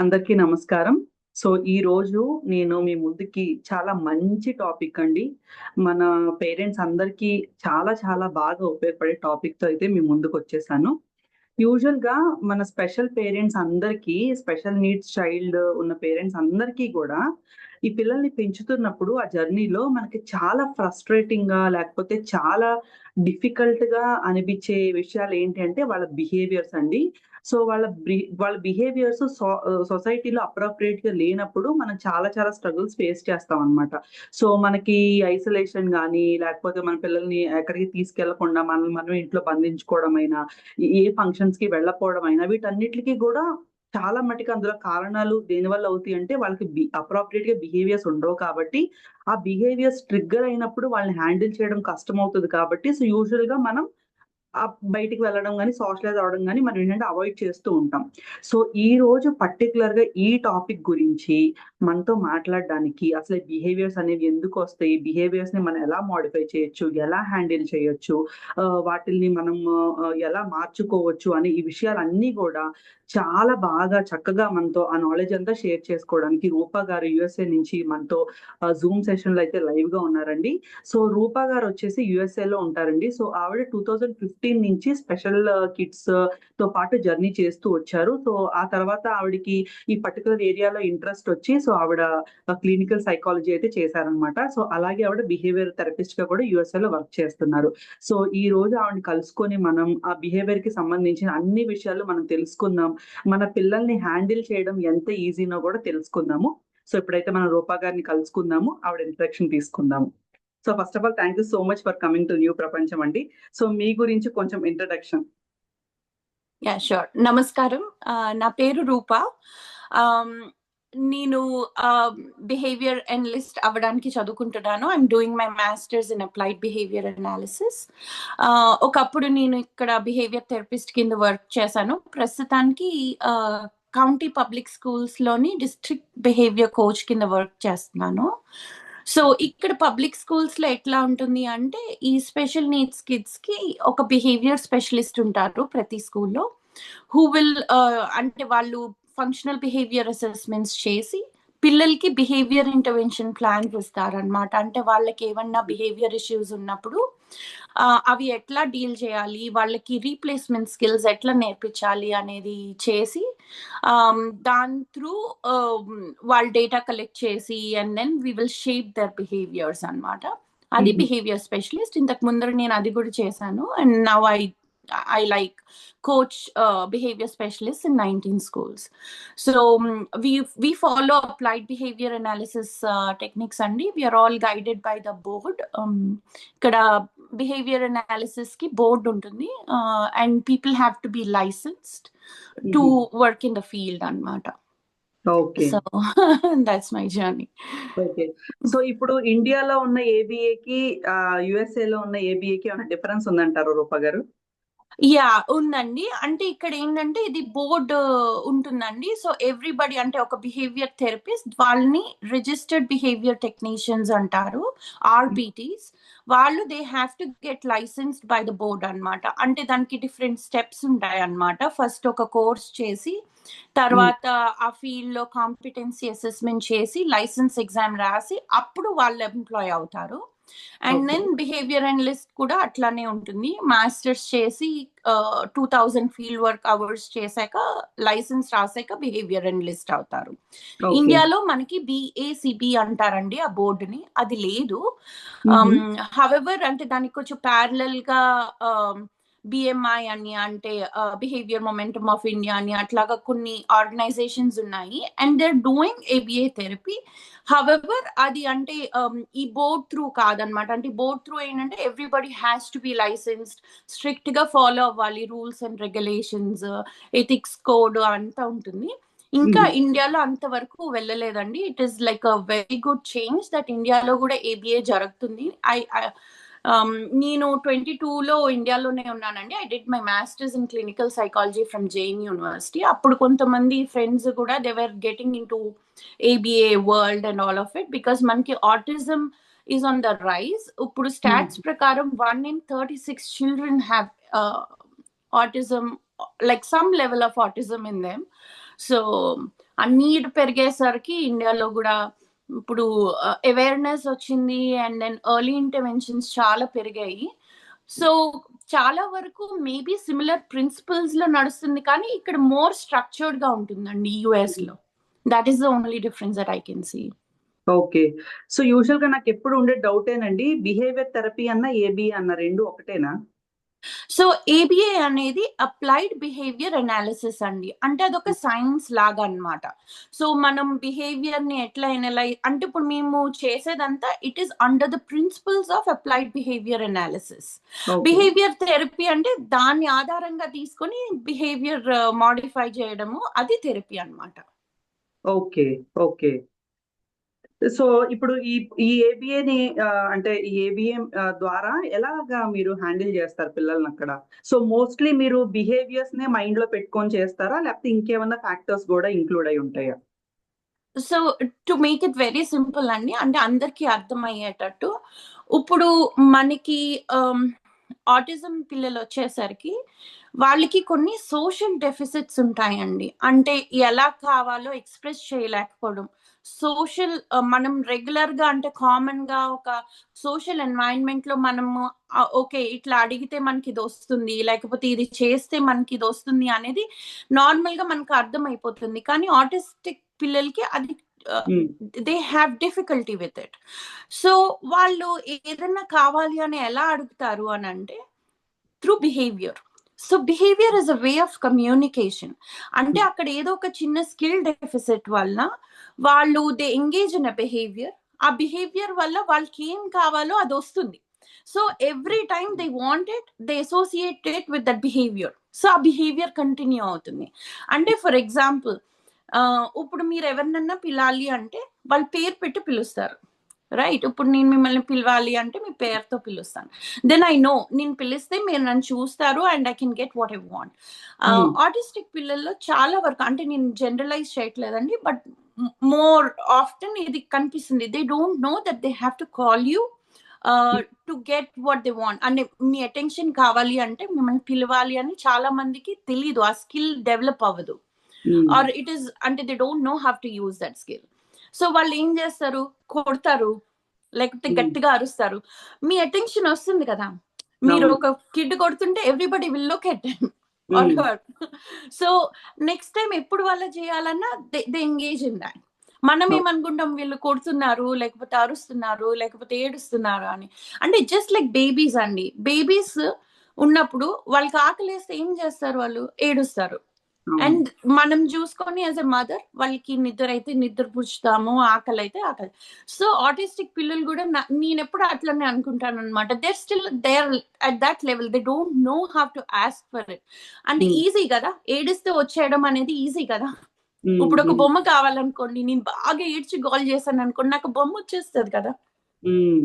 అందరికీ నమస్కారం. సో, ఈరోజు నేను మీ ముందుకి చాలా మంచి టాపిక్ అండి. మన పేరెంట్స్ అందరికీ చాలా చాలా బాగా ఉపయోగపడే టాపిక్‌తో అయితే మీ ముందుకొచ్చేసాను. యూజువల్‌గా మన స్పెషల్ పేరెంట్స్ అందరికీ, స్పెషల్ నీడ్స్ చైల్డ్ ఉన్న పేరెంట్స్ అందరికీ గూడా, ఈ పిల్లల్ని పెంచుతున్నప్పుడు ఆ జర్నీలో మనకి చాలా ఫ్రస్ట్రేటింగ్‌గా లేకపోతే చాలా డిఫికల్ట్‌గా అనిపిచ్చే విషయాలేంటి అంటే వాళ్ళ బిహేవియర్స్ అండి. సో, వాళ్ళ బిహేవియర్స్ సొసైటీలో అప్రోప్రియేట్‌గా లేనప్పుడు మనం చాలా చాలా స్ట్రగుల్స్ ఫేస్ చేస్తామనమాట. సో, మనకి ఐసోలేషన్ గానీ, లేకపోతే మన పిల్లల్ని ఎక్కడికి తీసుకెళ్ళకుండా మనల్ని మనం ఇంట్లో బంధించుకోవడమైనా, ఏ ఫంక్షన్స్‌కి వెళ్ళకపోవడమైనా వీటన్నిట్లికి గూడా చాలా మటికి అందులో కారణాలు దేనివల్ల అవుతాయంటే వాళ్ళకి అప్రోప్రియేట్‌గా బిహేవియర్స్ ఉండవు కాబట్టి, ఆ బిహేవియర్స్ ట్రిగ్గర్ అయినప్పుడు వాళ్ళని హ్యాండిల్ చేయడం కష్టమవుతది కాబట్టి, సో, యూజువల్‌గా మనం బయటికి వెళ్ళడం గాని, సోషలైజ్ అవ్వడం గాని మనం ఏంటంటే అవాయిడ్ చేస్తూ ఉంటాం. సో, ఈరోజు పర్టిక్యులర్‌గా ఈ టాపిక్ గురించి మనతో మాట్లాడడానికి అసలు ఈ బిహేవియర్స్ అనేవి ఎందుకొస్తాయి? బిహేవియర్స్‌ని మనం ఎలా మోడిఫై చేయొచ్చు? ఎలా హ్యాండిల్ చేయొచ్చు? వాటిల్ని మనం ఎలా మార్చుకోవచ్చు అని ఈ విషయాలన్నీ గూడా చాలా బాగా చక్కగా మనతో ఆ నాలెడ్జ్ అంతా షేర్ చేసుకోవడానికి రూపా గారు యూఎస్ఏ నుంచి మనతో జూమ్ సెషన్‌లో అయితే లైవ్‌గా ఉన్నారండి. సో, రూపా గారొచ్చేసి యూఎస్ఏలో ఉంటారండి. సో, ఆవిడ 2015 నుంచి స్పెషల్ కిడ్స్‌తో పాటు జర్నీ చేస్తూ వచ్చారు. సో, ఆ తర్వాత ఆవిడకి ఈ పర్టిక్యులర్ ఏరియాలో ఇంట్రెస్ట్ వచ్చి సో, ఆవిడ క్లినికల్ సైకాలజీ అయితే చేశారనమాట. సో, అలాగే ఆవిడ బిహేవియర్ థెరపిస్ట్‌గా కూడా యూఎస్ఏలో వర్క్ చేస్తున్నారు. సో, ఈరోజు ఆవిడని కలుసుకొని మనం ఆ బిహేవియర్‌కి సంబంధించిన అన్ని విషయాలు మనం తెలుసుకుందాం. మన పిల్లల్ని హ్యాండిల్ చేయడం ఎంత ఈజీనో కూడా తెలుసుకుందాము. సో, ఇప్పుడైతే మనం రూపా గారిని కలుసుకుందాము. ఆవిడ ఇంట్రడక్షన్ తీసుకుందాము. So, first of all thank you so much for coming to new ప్రపంచం అండి. సో, మీ గురించి కొంచెం ఇంట్రడక్షన్. షూర్. నమస్కారం. నా పేరు రూప. ఆహ్, నేను బిహేవియర్ అనలిస్ట్ అవ్వడానికి చదువుకుంటున్నాను. I'm doing my masters in applied behaviour analysis. ఒకప్పుడు నేను ఇక్కడ బిహేవియర్ థెరపిస్ట్ కింద వర్క్ చేశాను. ప్రస్తుతానికి కౌంటీ పబ్లిక్ స్కూల్స్‌లోని డిస్ట్రిక్ట్ బిహేవియర్ కోచ్ కింద వర్క్ చేస్తున్నాను. సో, ఇక్కడ పబ్లిక్ స్కూల్స్‌లో ఎట్లా ఉంటుంది అంటే, ఈ స్పెషల్ నీడ్స్ కిడ్స్‌కి ఒక బిహేవియర్ స్పెషలిస్ట్ ఉంటారు ప్రతి స్కూల్‌లో. హూ విల్ అంటే వాళ్ళు ఫంక్షనల్ బిహేవియర్ అసెస్మెంట్స్ చేసి, పిల్లలకి బిహేవియర్ ఇంటర్వెన్షన్ ప్లాన్స్ ఇస్తారనమాట. అంటే వాళ్ళకి ఏమన్నా బిహేవియర్ ఇష్యూస్ ఉన్నప్పుడు అవి ఎట్లా డీల్ చేయాలి, వాళ్ళకి రీప్లేస్మెంట్ స్కిల్స్ ఎట్లా నేర్పించాలి అనేది చేసి, దాని త్రూ వాళ్ళు డేటా కలెక్ట్ చేసి and then we will shape their behaviours అనమాట. అది బిహేవియర్ స్పెషలిస్ట్. ఇంతకు ముందర నేను అది కూడా చేశాను. And now I like coach behavior specialists in 19 schools. So we follow applied behavior analysis techniques and we are all guided by the board. Ikkada behavior analysis ki board untundi and people have to be licensed to work in the field anamata. Okay. So that's my journey. Okay. So, ఇప్పుడు ఇండియాలో ఉన్న ఏబీఏకి యూఎస్ఏలో ఉన్న ఏబీఏకి ఏమైనా difference ఉందంటారా రూపా గారు? ఉందండి. అంటే ఇక్కడ ఏంటంటే ఇది బోర్డ్ ఉంటుందండి. సో, ఎవ్రీబడి అంటే ఒక బిహేవియర్ థెరపిస్ట్ వాళ్ళని రిజిస్టర్డ్ బిహేవియర్ టెక్నీషియన్స్ అంటారు. ఆర్‌బీటీస్. వాళ్ళు they have to get licensed by the board అనమాట. అంటే దానికి డిఫరెంట్ స్టెప్స్ ఉంటాయన్నమాట. ఫస్ట్ ఒక కోర్స్ చేసి, తర్వాత ఆ ఫీల్డ్‌లో కాంపిటెన్సీ అసెస్మెంట్ చేసి, లైసెన్స్ ఎగ్జామ్ రాసి, అప్పుడు వాళ్ళు ఎంప్లాయ్ అవుతారు. అండ్ దెన్ బిహేవియర్ అనలిస్ట్ కూడా అట్లానే ఉంటుంది. మాస్టర్స్ చేసి 2000 ఫీల్డ్ వర్క్ అవర్స్ చేశాక లైసెన్స్ రాసాక బిహేవియర్ అనలిస్ట్ అవుతారు. ఇండియాలో మనకి BACB అంటారండి ఆ బోర్డుని. అది లేదు. హవెవర్ అంటే దానికి కొంచెం ప్యారలల్ గా BMI అని అంటే బిహేవియర్ మొమెంటమ్ ఆఫ్ ఇండియా అని అట్లాగా కొన్ని ఆర్గనైజేషన్స్ ఉన్నాయి. And they are doing ABA therapy. However అది అంటే ఈ బోర్డ్ త్రూ కాదనమాట. అంటే బోర్డ్ త్రూ ఏంటంటే everybody has to be licensed, strict గా ఫాలో అవ్వాలి rules and regulations, ethics code అంతా ఉంటుంది. ఇంకా ఇండియాలో అంతవరకు వెళ్ళలేదండి. It is like a very good change that ఇండియాలో కూడా ABA జరుగుతుంది. నేను 22లో ఇండియాలోనే ఉన్నానండి. I did my masters in clinical psychology from Jain university. అప్పుడు కొంతమంది ఫ్రెండ్స్ కూడా they were getting into ABA world and all of it because మనకి autism is on the rise. ఇప్పుడు స్టాట్స్ ప్రకారం 1 in 36 children have autism, like some level of autism in them. So ఆ need పెరిగేసరికి ఇండియాలో కూడా ఇప్పుడు awareness వచ్చింది, and then early interventions చాలా పెరిగాయి. సో చాలా వరకు మేబీ సిమిలర్ ప్రిన్సిపల్స్ లో నడుస్తుంది, కానీ ఇక్కడ మోర్ స్ట్రక్చర్డ్ గా ఉంటుందండి యుఎస్ లో. That is the only difference that I can see. Okay. So యూజువల్‌గా నాకెప్పుడు ఉండే డౌటేనండి. బిహేవియర్ థెరపీ ఏబీఏ రెండు ఒకటేనా? సో ఏబిఏ అనేది అప్లైడ్ బిహేవియర్ అనాలిసిస్ అండి. అంటే అదొక సైన్స్ లాగా అన్నమాట. సో మనం బిహేవియర్ ని ఎట్లా ఎనలైజ్ అంటే ఇప్పుడు మేము చేసేదంతా it is under the principles of applied behaviour analysis. Okay. Behaviour therapy అంటే దాన్ని ఆధారంగా తీసుకొని బిహేవియర్ మాడిఫై చేయడము, అది థెరపీ అన్నమాట. ఓకే. ఓకే. సో ఇప్పుడు ఈ ఏబీఏని అంటే ఈ ఏబీఏ ద్వారా ఎలాగా మీరు హ్యాండిల్ చేస్తారు పిల్లలనక్కడ? సో మోస్ట్‌లీ మీరు బిహేవియర్స్‌నే మైండ్‌లో పెట్టుకొని చేస్తారా? లేకపోతే ఇంకేమన్నా ఫ్యాక్టర్స్ గూడా ఇంక్లూడ్ అయ్యి ఉంటాయా? So to make it very simple అండి, అంటే అందరికీ అర్థమయ్యేటట్టు, ఇప్పుడు మనకి ఆటిజం పిల్లలు వచ్చేసరికి వాళ్ళకి కొన్ని సోషల్ డెఫిసిట్స్ ఉంటాయండి. అంటే ఎలా కావాలో ఎక్స్ప్రెస్ చేయలేకపోవడం, సోషల్ మనం రెగ్యులర్ గా అంటే కామన్ గా ఒక సోషల్ ఎన్వైరన్మెంట్ లో మనము ఓకే ఇట్లా అడిగితే మనకి ఇది వస్తుంది, లేకపోతే ఇది చేస్తే మనకి ఇది వస్తుంది అనేది నార్మల్ గా మనకు అర్థమైపోతుంది. కానీ ఆటిస్టిక్ పిల్లలకి అది హ్మ్. They have difficulty with it. So వాళ్ళు ఏదైనా కావాలి అని ఎలా అడుగుతారు అని అంటే through behaviour. So behaviour is a way of communication. అంటే అక్కడ ఏదో ఒక చిన్న స్కిల్ డెఫిసిట్ వల్ల వాళ్ళు they engage in a behaviour. ఆ బిహేవియర్ వల్ల వాళ్ళకి ఏం కావాలో అది వస్తుంది. So every time they want it, they associate it with that behaviour. So ఆ బిహేవియర్ కంటిన్యూ అవుతుంది. అంటే ఫర్ ఎగ్జాంపుల్, ఇప్పుడు మీరు ఎవరినన్నా పిలాలి అంటే వాళ్ళు పేరు పెట్టి పిలుస్తారు, రైట్? ఇప్పుడు నేను మిమ్మల్ని పిలవాలి అంటే మీ పేరుతో పిలుస్తాను. దెన్ ఐ నో నేను పిలిస్తే మీరు నన్ను చూస్తారు and I can get what I want. హ్మ్. ఆటిస్టిక్ పిల్లల్లో చాలా వరకు, అంటే నేను జనరలైజ్ చేయట్లేదండి, బట్ మోర్ ఆఫ్టన్ ఇది కనిపిస్తుంది. They don't know that they have to call you to get what they want. అంటే మీ అటెన్షన్ కావాలి అంటే మిమ్మల్ని పిలవాలి అని చాలా మందికి తెలీదు, ఆ స్కిల్ డెవలప్ అవ్వదు. హ్మ్. ఆర్ ఇట్ ఈస్ అంటే they don't know how to use that skill. So వాళ్ళు ఏం చేస్తారు, కొడతారు, లేకపోతే హ్మ్. గట్టిగా అరుస్తారు. మీ అటెన్షన్ వస్తుంది కదా, మీరు అవును. ఒక కిడ్ కొడుతుంటే everybody will look at her hmm. Her. So next time ఎప్పుడు వాళ్ళ చేయాలన్నా దే ఎంగేజ్ ఇన్ దాట్. మనం ఓ ఏమనుకుంటాం, వీళ్ళు కొడుతున్నారు, లేకపోతే అరుస్తున్నారు, లేకపోతే ఏడుస్తున్నారు అని. అంటే జస్ట్ లైక్ బేబీస్ అండి. బేబీస్ ఉన్నప్పుడు వాళ్ళకి ఆకలేస్తే ఏం చేస్తారు, వాళ్ళు ఏడుస్తారు. అవును. అండ్ మనం చూసుకొని యాజ్ ఎ మదర్ వాళ్ళకి నిద్ర అయితే నిద్ర పుచ్చుతాము, ఆకలి అయితే ఆకలి. సో ఆటిస్టిక్ పిల్లలు కూడా నేను ఎప్పుడు అట్లనే అనుకుంటాను అనమాట. They're at that level, they don't know how to ask for it. అంటే హ్మ్. ఈజీ కదా, ఏడిస్తే వచ్చేయడం అనేది ఈజీ కదా. హ్మ్. ఇప్పుడు ఒక హ్మ్. బొమ్మ కావాలనుకోండి, నేను బాగా ఏడ్చి గోల్ చేశాను అనుకోండి, నాకు బొమ్మ వచ్చేస్తుంది కదా. హ్మ్.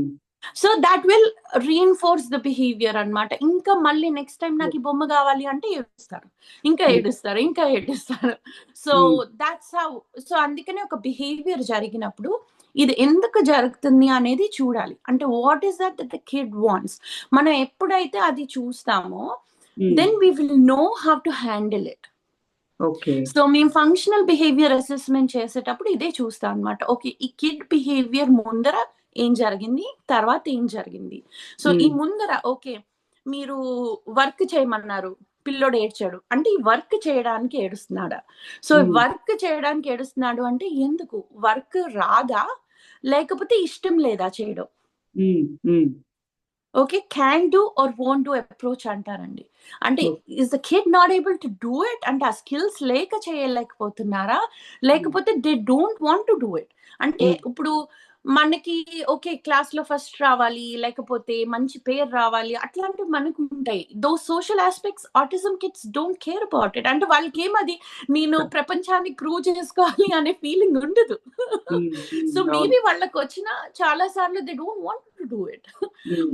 So that will reinforce the behaviour అన్నమాట. ఇంకా మళ్ళీ నెక్స్ట్ టైం నాకు ఈ బొమ్మ కావాలి అంటే ఏడుస్తారు, ఇంకా హ్మ్. ఏడుస్తారు, ఇంకా ఏడుస్తారు. సో హ్మ్. That's how. సో అందుకనే ఒక బిహేవియర్ జరిగినప్పుడు ఇది ఎందుకు జరుగుతుంది అనేది చూడాలి. అంటే what is that the kid wants. మనం ఎప్పుడైతే అది చూస్తామో hmm. Then we will know how to handle it. Okay. So మేము ఫంక్షనల్ బిహేవియర్ అసెస్మెంట్ చేసేటప్పుడు ఇదే చూస్తాం అనమాట. ఓకే ఈ కిడ్ బిహేవియర్ ముందర ఏం జరిగింది, తర్వాత ఏం జరిగింది. సో ఈ హ్మ్. ముందర ఓకే మీరు వర్క్ చేయమన్నారు, పిల్లోడు ఏడ్చాడు అంటే ఈ వర్క్ చేయడానికి ఏడుస్తున్నాడా. సో హ్మ్. వర్క్ చేయడానికి ఏడుస్తున్నాడు అంటే ఎందుకు, వర్క్ రాదా, లేకపోతే ఇష్టం లేదా చేయడం. హ్మ్. హ్మ్. Okay can do or won't do approach అంటారండి. అంటే okay. Is the kid not able to do it, అంటే ఆ స్కిల్స్ లేక చేయలేకపోతున్నారా, హ్మ్. లేకపోతే they don't want to do it. అంటే హ్మ్. ఇప్పుడు మనకి ఓకే క్లాస్ లో ఫస్ట్ రావాలి, లేకపోతే మంచి పేరు రావాలి, అట్లాంటివి మనకు ఉంటాయి. Those social aspects autism kids don't care about it. అంటే వాళ్ళకి ఏమది నేను ప్రపంచానికి ప్రూవ్ చేసుకోవాలి అనే ఫీలింగ్ ఉండదు. హ్మ్. సో హ్మ్. అవును. మేబీ వాళ్ళకి వచ్చిన చాలా సార్లు they don't want to do it. Hmm.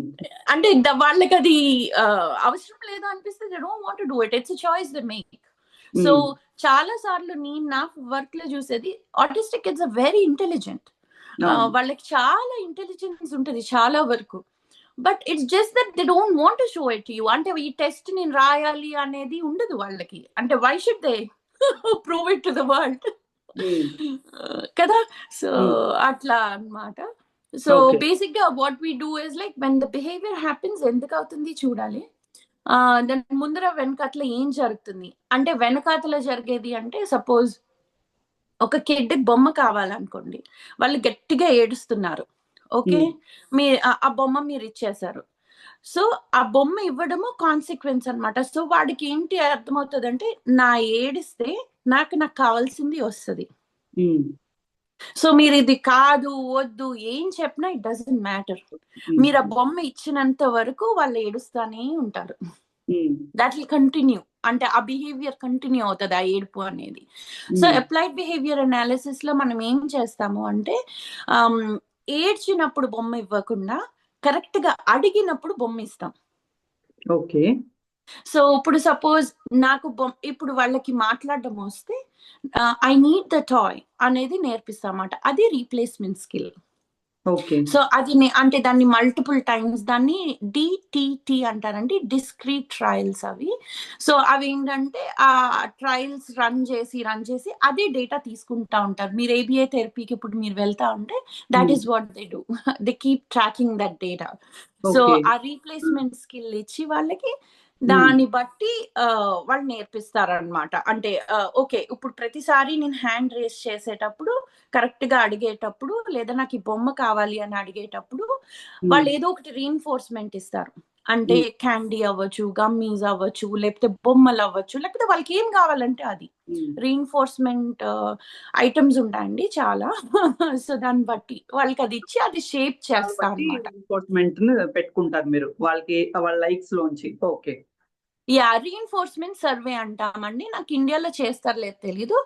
అంటే వాళ్ళకి అది అవసరం లేదు అనిపిస్తే they don't want to do it. It's a choice they make. So hmm. చాలా సార్లు నేను నా వర్క్ లో చూసేది, autistic kids are very intelligent. అవును. వాళ్ళకి చాలా ఇంటెలిజెన్స్ ఉంటుంది చాలా వరకు. But it's just that they don't want to show it you. అంటే ఈ టెస్ట్ నేను రాయాలి అనేది ఉండదు వాళ్ళకి. అంటే why should they prove it to the world. కదా. So hmm. అట్లా అన్నమాట. So okay. బేసిక్ గా what we do is like when the behaviour happens ఎందుకు అవుతుంది చూడాలి. దాని ముందర వెనకాతల ఏం జరుగుతుంది అంటే, వెనకాతల జరిగేది అంటే సపోజ్ ఒక కిడ్ బొమ్మ కావాలనుకోండి, వాళ్ళు గట్టిగా ఏడుస్తున్నారు. ఓకే. హ్మ్. ఆ బొమ్మ మీరు ఇచ్చేసారు. సో ఆ బొమ్మ ఇవ్వడము కాన్సిక్వెన్స్ అన్నమాట. సో వాడికి ఏంటి అర్థమవుతుందంటే, నా ఏడిస్తే నాకు కావాల్సింది వస్తది. హ్మ్. సో మీరు ఇది కాదు, వద్దు ఏం చెప్పినా ఇట్ డజంట్ మ్యాటర్. హ్మ్. మీరు ఆ బొమ్మ ఇచ్చినంత వరకు వాళ్ళు ఏడుస్తానే ఉంటారు. హ్మ్. That will continue. అంటే ఆ బిహేవియర్ కంటిన్యూ అవుతది, ఆ ఏడుపు అనేది. సో హ్మ్. అప్లైడ్ బిహేవియర్ అనాలిసిస్ లో మనం ఏం చేస్తాము అంటే, ఆమ్, ఏడ్చినప్పుడు బొమ్మ ఇవ్వకుండా కరెక్ట్ గా అడిగినప్పుడు బొమ్మ ఇస్తాం. ఓకే. సో ఇప్పుడు సపోజ్ నాకు ఇప్పుడు వాళ్ళకి మాట్లాడడం వస్తే ఐ నీడ్ ద టాయ్ అనేది నేర్పిస్తామాట. అది రీప్లేస్మెంట్ స్కిల్. ఓకే. సో అది అంటే దాన్ని మల్టిపుల్ టైమ్స్ దాన్ని డిటిటి అంటారండి, డిస్క్రీట్ ట్రయల్స్ అవి. సో అవి ఏంటంటే ఆ ట్రయల్స్ రన్ చేసి అదే డేటా తీసుకుంటా ఉంటారు. మీరు ఏబిఐ థెరపీకి ఇప్పుడు మీరు వెళ్తా ఉంటే దాట్ హ్మ్. Is what they do. They keep tracking that data. So okay. ఆ రీప్లేస్మెంట్ స్కిల్ ఇచ్చి వాళ్ళకి హ్మ్. దాన్ని బట్టి వాళ్ళు నేర్పిస్తారనమాట. అంటే ఓకే, ఇప్పుడు ప్రతిసారి నేను హ్యాండ్ రేస్ చేసేటప్పుడు, కరెక్ట్ గా అడిగేటప్పుడు, లేదా నాకు ఈ బొమ్మ కావాలి అని అడిగేటప్పుడు హ్మ్. వాళ్ళు ఏదో ఒకటి రీఇన్ఫోర్స్మెంట్ ఇస్తారు. అంటే హ్మ్. క్యాండీ అవ్వచ్చు, గమ్మీస్ అవ్వచ్చు, లేకపోతే బొమ్మలు అవ్వచ్చు, లేకపోతే వాళ్ళకి ఏం కావాలంటే అది. హ్మ్. రీఇన్ఫోర్స్మెంట్ ఐటమ్స్ ఉంటాయండి చాలా. సో దాన్ని బట్టి వాళ్ళకి అది ఇచ్చి అది షేప్ దాన్ని చేస్తా బట్టి అనమాట. రీఎన్ఫోర్స్‌మెంట్‌ని పెట్టుకుంటారు మీరు. వాళ్ళ లైక్స్ లోంచి. ఓకే. రీఇన్ఫోర్స్మెంట్ సర్వే అంటామండి. నాకు ఇండియాలో చేస్తారో లేదో తెలీదు.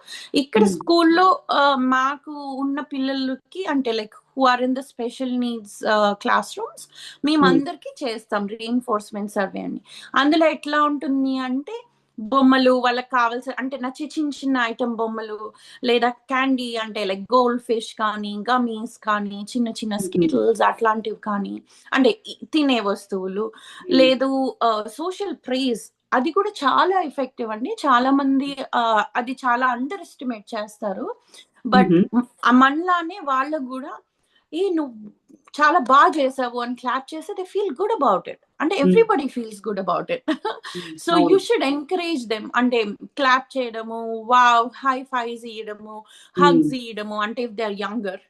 ఇక్కడ హ్మ్. స్కూల్లో మాకు ఉన్న పిల్లలకి అంటే like who are in the special needs classrooms, hmm. మేమందరికీ చేస్తాం రీఇన్ఫోర్స్మెంట్ సర్వే అని. అందులో ఎట్లా ఉంటుంది అంటే, బొమ్మలు వాళ్ళకి కావాల్సిన అంటే నచ్చి చిన్న చిన్న ఐటెం బొమ్మలు, లేదా క్యాండీ అంటే లైక్ గోల్డ్ ఫిష్ కానీ, గమీస్ కానీ, చిన్న చిన్న హ్మ్. స్కిటిల్స్ అట్లాంటివి కానీ, అంటే తినే వస్తువులు. హ్మ్. లేదు సోషల్ ప్రైజ్, అది కూడా చాలా ఎఫెక్టివ్ అండి. చాలా మంది అది చాలా అండర్ ఎస్టిమేట్ చేస్తారు. బట్ హుహు. మనలానే వాళ్ళకు కూడా నువ్వు చాలా బాగా చేసావు అని క్లాప్ చేస్తే they feel good about it. అంటే hmm. Everybody feels good about it. Hmm. So you అవును. Should encourage them. అంటే క్లాప్ చేయడము, వావ్ హై ఫైవ్స్ ఇయ్యడము, హ్మ్. హగ్స్ ఇయ్యడము. అంటే if they are younger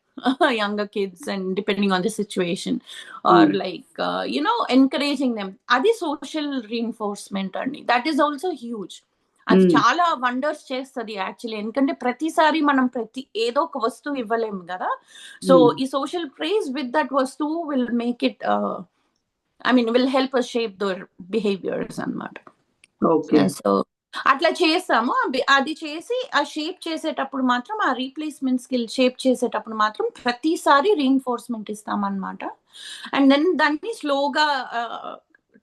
younger kids and depending on the situation, or హ్మ్. like encouraging them, adi social reinforcement అండి. that is also huge. అది హ్మ్. చాలా వండర్స్ చేస్తుంది యాక్చువల్లీ. ఎందుకంటే ప్రతిసారి మనం ఏదో ఒక వస్తువు ఇవ్వలేము కదా. So hmm. ఈ సోషల్ ప్రైజ్ విత్ దట్ వస్తువు will make it will help us shape their behaviours అన్నమాట. ఓకే. సో అట్లా చేస్తాము. అది చేసి ఆ షేప్ చేసేటప్పుడు మాత్రం, ఆ రీప్లేస్మెంట్ స్కిల్ షేప్ చేసేటప్పుడు మాత్రం ప్రతిసారి రీఇన్ఫోర్స్మెంట్ ఇస్తామన్నమాట. అండ్ దెన్ దాన్ని స్లోగా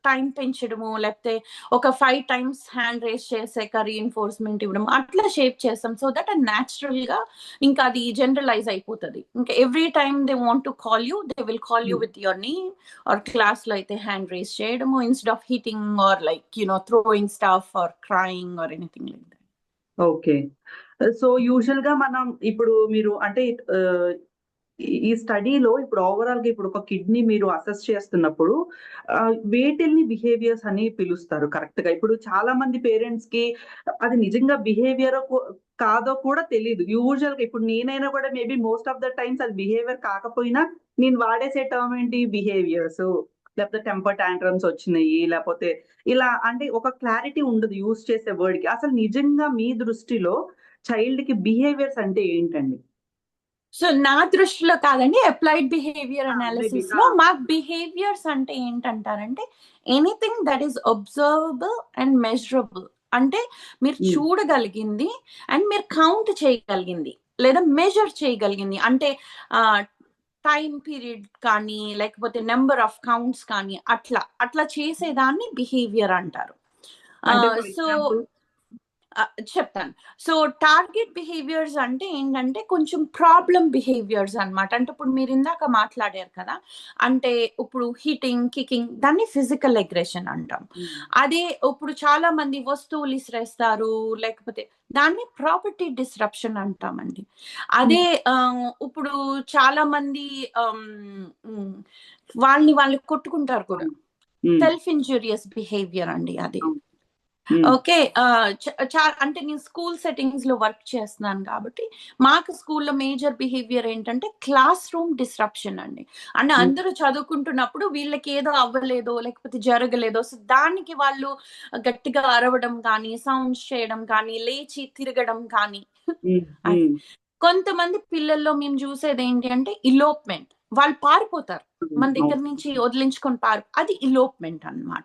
టైం పెంచడము, లేకపోతే ఒక 5 టైమ్స్ హ్యాండ్ రేస్ చేసాక రీఇన్ఫోర్స్మెంట్ ఇవ్వడం, అట్లా షేప్ చేస్తాం. సో దట్ న్యాచురల్ గా ఇంకా అది జనరలైజ్ అయిపోతుంది. ఇంకా every time they want to call you, they will call you hmm. With your name. Or class లో అయితే హ్యాండ్ రేస్ చేయడము instead of hitting or like throwing stuff or crying or anything like that. Okay. So యూజువల్‌గా మనం ఇప్పుడు మీరు అంటే ఆహ్, ఈ స్టడీలో ఇప్పుడు ఓవరాల్‌గా ఇప్పుడు ఒక కిడ్‌ని మీరు అసెస్ చేస్తున్నప్పుడు వేటిల్ని బిహేవియర్స్ అని పిలుస్తారు కరెక్ట్‌గా? ఇప్పుడు చాలా మంది పేరెంట్స్‌కి అది నిజంగా బిహేవియరో కాదో కూడా తెలీదు. యూజువల్‌గా ఇప్పుడు నేనైనా కూడా maybe most of the times అది బిహేవియర్ కాకపోయినా నేను వాడేసే టర్మ్ ఏంటి బిహేవియర్సు, లేకపోతే టెంపర్ టాంట్రమ్స్ వచ్చినాయి, లేపోతే ఇలా అంటే ఒక క్లారిటీ ఉండదు యూజ్ చేసే వర్డ్‌కి. అసలు నిజంగా మీ దృష్టిలో చైల్డ్‌కి బిహేవియర్స్ అంటే ఏంటండి? సో నా దృష్టిలో కాదండి, అప్లైడ్ బిహేవియర్ మేబీ అనాలిసిస్ లో మాకు బిహేవియర్స్ అంటే ఏంటంటారంటే, anything that is observable and measurable. అంటే మీరు హ్మ్. చూడగలిగింది అండ్ మీరు కౌంట్ చేయగలిగింది, లేదా మెజర్ చేయగలిగింది. అంటే టైం పీరియడ్ కానీ, లేకపోతే నెంబర్ ఆఫ్ కౌంట్స్ కానీ, అట్లా అట్లా చేసేదాన్ని బిహేవియర్ అంటారు. అంటే ఫర్ సో ఎగ్జాంపుల్? చెప్తాను. సో టార్గెట్ బిహేవియర్స్ అంటే ఏంటంటే కొంచెం ప్రాబ్లమ్ బిహేవియర్స్ అన్నమాట. అంటే ఇప్పుడు మీరు ఇందాక మాట్లాడారు కదా, అంటే ఇప్పుడు హిట్టింగ్, కికింగ్, దాన్ని ఫిజికల్ అగ్రెషన్ అంటాం. అదే ఇప్పుడు చాలా మంది వస్తువులు ఇసిరేస్తారు, లేకపోతే దాన్ని ప్రాపర్టీ డిస్రప్షన్ అంటామండి. అదే ఇప్పుడు చాలా మంది ఆమ్, ఉమ్, వాళ్ళని వాళ్ళు కొట్టుకుంటారు కూడా. సెల్ఫ్ ఇంజూరియస్ బిహేవియర్ అండి అది. ఓకే. అంటే నేను స్కూల్ సెట్టింగ్స్ లో వర్క్ చేస్తున్నాను కాబట్టి మాకు స్కూల్లో మేజర్ బిహేవియర్ ఏంటంటే క్లాస్ రూమ్ డిస్రప్షన్ అండి. అంటే అందరూ చదువుకుంటున్నప్పుడు వీళ్ళకి ఏదో అవ్వలేదో లేకపోతే జరగలేదో, సో దానికి వాళ్ళు గట్టిగా అరవడం కానీ, సౌండ్స్ చేయడం కానీ, లేచి తిరగడం కానీ. అది. కొంతమంది పిల్లల్లో మేము చూసేది ఏంటి అంటే ఇలోప్మెంట్. వాళ్ళు పారిపోతారు, మన దగ్గర నుంచి వదిలించుకొని అది ఇలోప్మెంట్ అన్నమాట.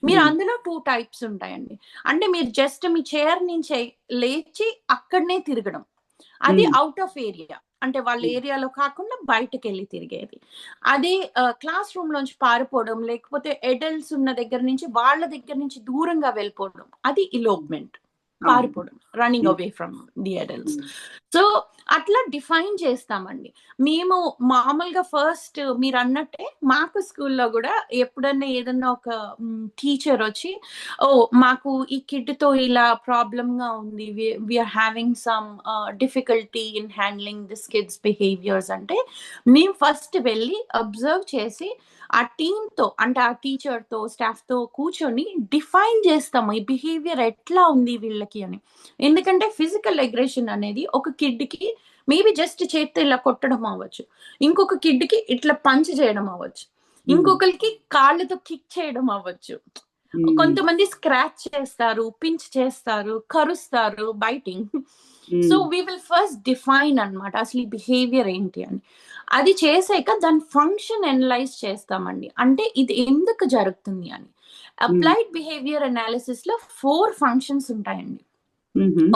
మీరు అందులో 2 టైప్స్ ఉంటాయండి. అంటే మీరు జస్ట్ మీ చైర్ నుంచి లేచి అక్కడనే తిరగడం, అది అవుట్ ఆఫ్ ఏరియా, అంటే వాళ్ళ ఏరియాలో కాకుండా బయటకు వెళ్ళి తిరిగేది. అదే క్లాస్ రూమ్ లోంచి పారిపోవడం, లేకపోతే ఎడల్ట్స్ ఉన్న దగ్గర నుంచి వాళ్ళ దగ్గర నుంచి దూరంగా వెళ్ళిపోవడం, అది ఇలోప్మెంట్. పారిపోవడం, running away from the adults. So అట్లా డిఫైన్ చేస్తామండి మేము. మామూలుగా ఫస్ట్ మీరు అన్నట్టే మాకు స్కూల్లో కూడా ఎప్పుడన్నా ఏదన్నా ఒక టీచర్ వచ్చి, ఓ మాకు ఈ కిడ్ తో ఇలా ప్రాబ్లమ్ గా ఉంది, we're having some difficulty in handling this kids behaviours అంటే, మేము ఫస్ట్ వెళ్ళి అబ్జర్వ్ చేసి ఆ టీమ్ తో, అంటే ఆ టీచర్ తో, స్టాఫ్ తో కూర్చొని డిఫైన్ చేస్తాము ఈ బిహేవియర్ ఎట్లా ఉంది వీళ్ళకి అని. ఎందుకంటే ఫిజికల్ అగ్రెషన్ అనేది ఒక కిడ్ కి మేబీ జస్ట్ చేత్తో ఇలా కొట్టడం అవ్వచ్చు, ఇంకొక కిడ్ కి ఇట్లా పంచ్ చేయడం అవ్వచ్చు, ఇంకొకరికి కాళ్ళతో కిక్ చేయడం అవ్వచ్చు, కొంతమంది స్క్రాచ్ చేస్తారు, పించ్ చేస్తారు, కరుస్తారు, biting. So we will first define అన్నమాట అసలు ఈ బిహేవియర్ ఏంటి అని. అది చేసాక దాని ఫంక్షన్ అనలైజ్ చేస్తామండి, అంటే ఇది ఎందుకు జరుగుతుంది అని. అప్లైడ్ బిహేవియర్ అనాలిసిస్ లో 4 ఫంక్షన్స్ ఉంటాయండి.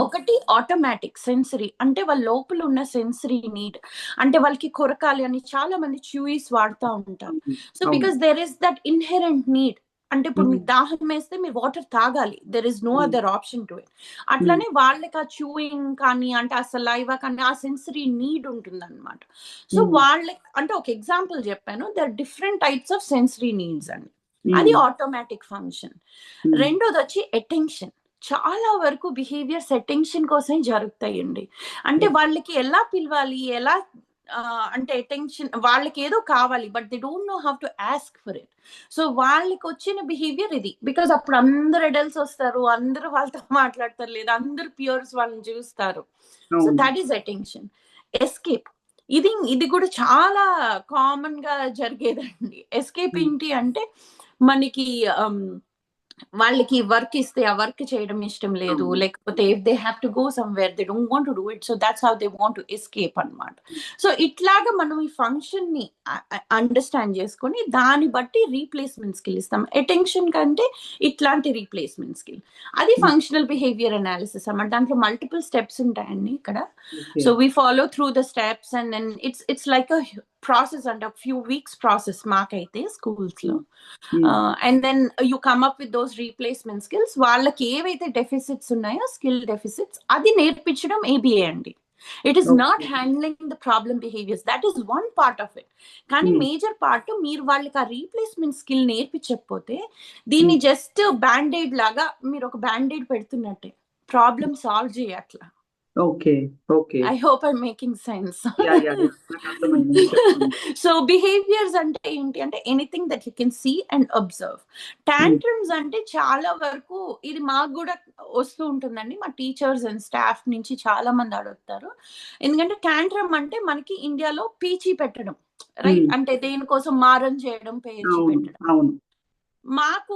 ఒకటి ఆటోమేటిక్ సెన్సరీ, అంటే వాళ్ళ లోపల ఉన్న సెన్సరీ నీడ్, అంటే వాళ్ళకి కొరకాలి అని చాలా మంది చూయిస్ వాడుతూ ఉంటారు. So because there is that inherent need, అంటే ఇప్పుడు మీకు దాహం వేస్తే మీరు వాటర్ తాగాలి, there is no other option to it. అట్లనే వాళ్ళకి ఆ చూయింగ్ కానీ, అంటే ఆ సలైవా కానీ, ఆ సెన్సరీ నీడ్ ఉంటుంది అనమాట. సో వాళ్ళకి, అంటే ఒక ఎగ్జాంపుల్ చెప్పాను, there different types of sensory needs అండి. అది ఆటోమేటిక్ ఫంక్షన్. రెండోది వచ్చి అటెన్షన్. చాలా వరకు బిహేవియర్స్ అటెన్షన్ కోసం జరుగుతాయండి. అంటే వాళ్ళకి ఎలా పిలవాలి, ఎలా అంటే అటెన్షన్, వాళ్ళకి ఏదో కావాలి but they don't know how to ask for it. So వాళ్ళకి వచ్చిన బిహేవియర్ ఇది, బికాస్ అప్పుడు అందరు అడల్ట్స్ వస్తారు, అందరూ వాళ్ళతో మాట్లాడతారు, లేదా అందరు పియర్స్ వాళ్ళని చూస్తారు. So that is attention. Escape, ఇది కూడా చాలా కామన్ గా జరిగేదండి. ఎస్కేప్ ఏంటి అంటే, మనకి వాళ్ళకి వర్క్ ఇస్తే ఆ వర్క్ చేయడం ఇష్టం లేదు, లేకపోతే if they have to go somewhere they don't want to do it, so that's how they want to escape అన్నమాట. సో ఇట్లాగా మనం ఈ ఫంక్షన్ ని అండర్స్టాండ్ చేసుకొని దాన్ని బట్టి రీప్లేస్మెంట్ స్కిల్ ఇస్తాం. అటెన్షన్ కంటే ఇట్లాంటి రీప్లేస్మెంట్ స్కిల్, అది ఫంక్షనల్ బిహేవియర్ అనాలిసిస్ అన్నమాట. దాంట్లో మల్టిపుల్ స్టెప్స్ ఉంటాయండి ఇక్కడ. So we follow through the steps and then it's like a process, అంటే ఒక ఫ్యూ వీక్స్ ప్రాసెస్ మాకైతే స్కూల్స్ లో. And then you come up with those replacement skills. వాళ్ళకి ఏవైతే డెఫిసిట్స్ ఉన్నాయో, స్కిల్ డెఫిసిట్స్, అది నేర్పించడం ఏబిఏ అండి. It is not handling the problem behaviours, that is one part of it. కానీ మేజర్ పార్ట్ మీరు వాళ్ళకి ఆ రీప్లేస్మెంట్ స్కిల్ నేర్పించకపోతే, దీన్ని జస్ట్ బ్యాండేడ్ లాగా మీరు ఒక బ్యాండేడ్ పెడుతున్నట్టే, ప్రాబ్లమ్ సాల్వ్ చేయట్లా. Okay. Okay. I hope I'm making sense. నాకు అర్థమైంది మీరు చెప్తుంది. సో బిహేవియర్స్ అంటే ఏంటి అంటే, anything that you can see and observe. Tantrums అంటే చాలా వరకు ఇది మాకు కూడా వస్తూ ఉంటుందండి, మా టీచర్స్ అండ్ స్టాఫ్ నుంచి చాలా మంది అడుగుతారు. ఎందుకంటే టాంట్రమ్ అంటే మనకి ఇండియాలో పీచీ పెట్టడం, రైట్, అంటే దేనికోసం మారం చేయడం, పేర్చి పెట్టడం. అవును. మాకు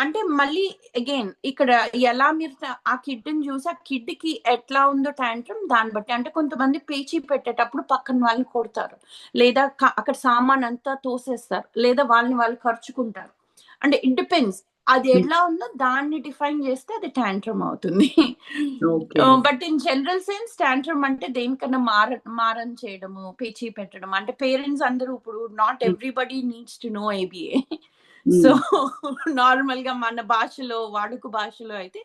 అంటే మళ్ళీ అగైన్ ఇక్కడ ఎలా మీరు ఆ కిడ్ ని చూసి ఆ కిడ్ కి ఎట్లా ఉందో టాంట్రమ్ దాన్ని బట్టి, అంటే కొంతమంది పేచీ పెట్టేటప్పుడు పక్కన వాళ్ళని కొడతారు, లేదా అక్కడ సామాన్ అంతా తోసేస్తారు, లేదా వాళ్ళని వాళ్ళు ఖర్చుకుంటారు. అంటే ఇట్ డిపెండ్స్, అది ఎలా ఉందో దాన్ని డిఫైన్ చేస్తే అది టాంట్రమ్ అవుతుంది. బట్ ఇన్ జనరల్ సెన్స్ టాంట్రమ్ అంటే దేనికన్నా మారం చేయడము, పేచీ పెట్టడం. అంటే పేరెంట్స్ అందరూ ఇప్పుడు not everybody needs to know ABA. So హ్మ్. నార్మల్ గా మన భాషలో వాడుక భాషలో అయితే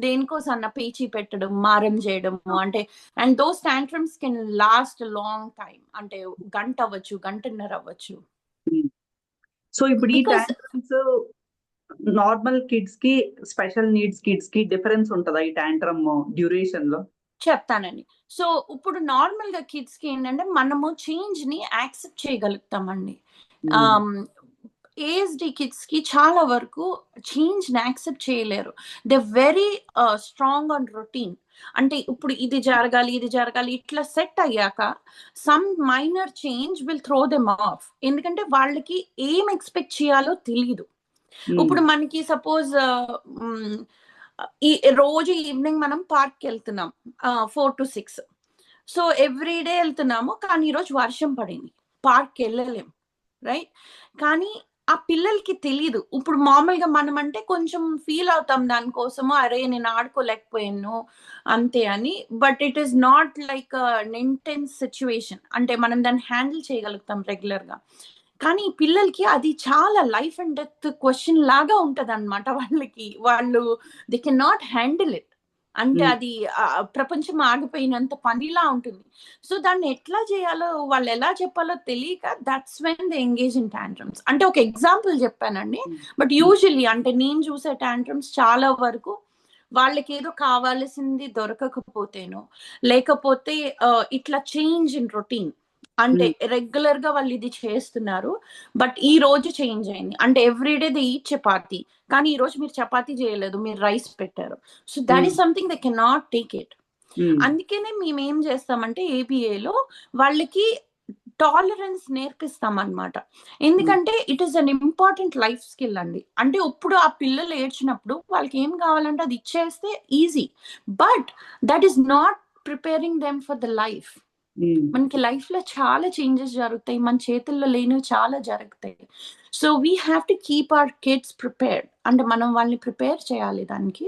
దేనికోసం అన్న పేచీ పెట్టడం, మారం చేయడము, అంటే and those tantrums can last long time, అంటే గంట అవ్వచ్చు, గంటన్నర అవ్వచ్చు. సో ఇప్పుడు ఈ బికాస్ టాంట్రమ్స్ నార్మల్ కిడ్స్ కి, స్పెషల్ నీడ్స్ కిడ్స్ కి డిఫరెన్స్ ఉంటదా ఈ టాంట్రమ్ డ్యూరేషన్ లో? చెప్తానండి. సో ఇప్పుడు నార్మల్ గా కిడ్స్ కి ఏంటంటే మనము చేంజ్ ని యాక్సెప్ట్ చేయగలుగుతామండి. ఏఎస్డి కిడ్స్ కి చాలా వరకు చేంజ్ ని యాక్సెప్ట్ చేయలేరు. They very strong on routine. అంటే ఇప్పుడు ఇది జరగాలి, ఇది జరగాలి, ఇట్లా సెట్ అయ్యాక some minor change will throw them off. ఎందుకంటే వాళ్ళకి ఏం ఎక్స్పెక్ట్ చేయాలో తెలియదు. ఇప్పుడు మనకి సపోజ్ ఈ రోజు ఈవినింగ్ మనం పార్క్ వెళ్తున్నాం 4 to 6. సో ఎవ్రీ డే వెళ్తున్నాము, కానీ ఈరోజు వర్షం పడింది, పార్క్ వెళ్ళలేం, రైట్? కానీ ఆ పిల్లలకి తెలియదు. ఇప్పుడు మామూలుగా మనం అంటే కొంచెం ఫీల్ అవుతాం దానికోసము, అరే నేను ఆడుకోలేకపోయాను అంతే అని. But it is not like intense situation, అంటే మనం దాన్ని హ్యాండిల్ చేయగలుగుతాం రెగ్యులర్ గా. కానీ ఈ పిల్లలకి అది చాలా లైఫ్ అండ్ డెత్ క్వశ్చన్ లాగా ఉంటది అనమాట. వాళ్ళు they can not handle it. అంటే అది ప్రపంచం ఆగిపోయినంత పనిలా ఉంటుంది. సో దాన్ని ఎట్లా చేయాలో, వాళ్ళు ఎలా చెప్పాలో తెలియక that's when they engage in tantrums. అంటే ఒక ఎగ్జాంపుల్ చెప్పానండి. బట్ యూజువల్లీ అంటే నేను చూసే టాంట్రమ్స్ చాలా వరకు వాళ్ళకి ఏదో కావాల్సింది దొరకకపోతేనో, లేకపోతే ఇట్లా చేంజ్ ఇన్ రొటీన్, అంటే రెగ్యులర్ గా వాళ్ళు ఇది చేస్తున్నారు, బట్ ఈ రోజు చేంజ్ అయింది. అంటే ఎవ్రీడే దే ఈట్ చపాతి, కానీ ఈ రోజు మీరు చపాతీ చేయలేదు, మీరు రైస్ పెట్టారు. So that is something they can not take it. అందుకనే మేము ఏం చేస్తామంటే ఏబిఏలో వాళ్ళకి టాలరెన్స్ నేర్పిస్తాం అనమాట. ఎందుకంటే it is an important life skill అండి. అంటే ఇప్పుడు ఆ పిల్లలు ఏడ్చినప్పుడు వాళ్ళకి ఏం కావాలంటే అది ఇచ్చేస్తే easy, but that is not preparing them for the life. మనకి లైఫ్ లో చాలా చేంజెస్ జరుగుతాయి, మన చేతుల్లో లేనివి చాలా జరుగుతాయి. So we have to keep our kids prepared, అంటే మనం వాళ్ళని ప్రిపేర్ చేయాలి దానికి.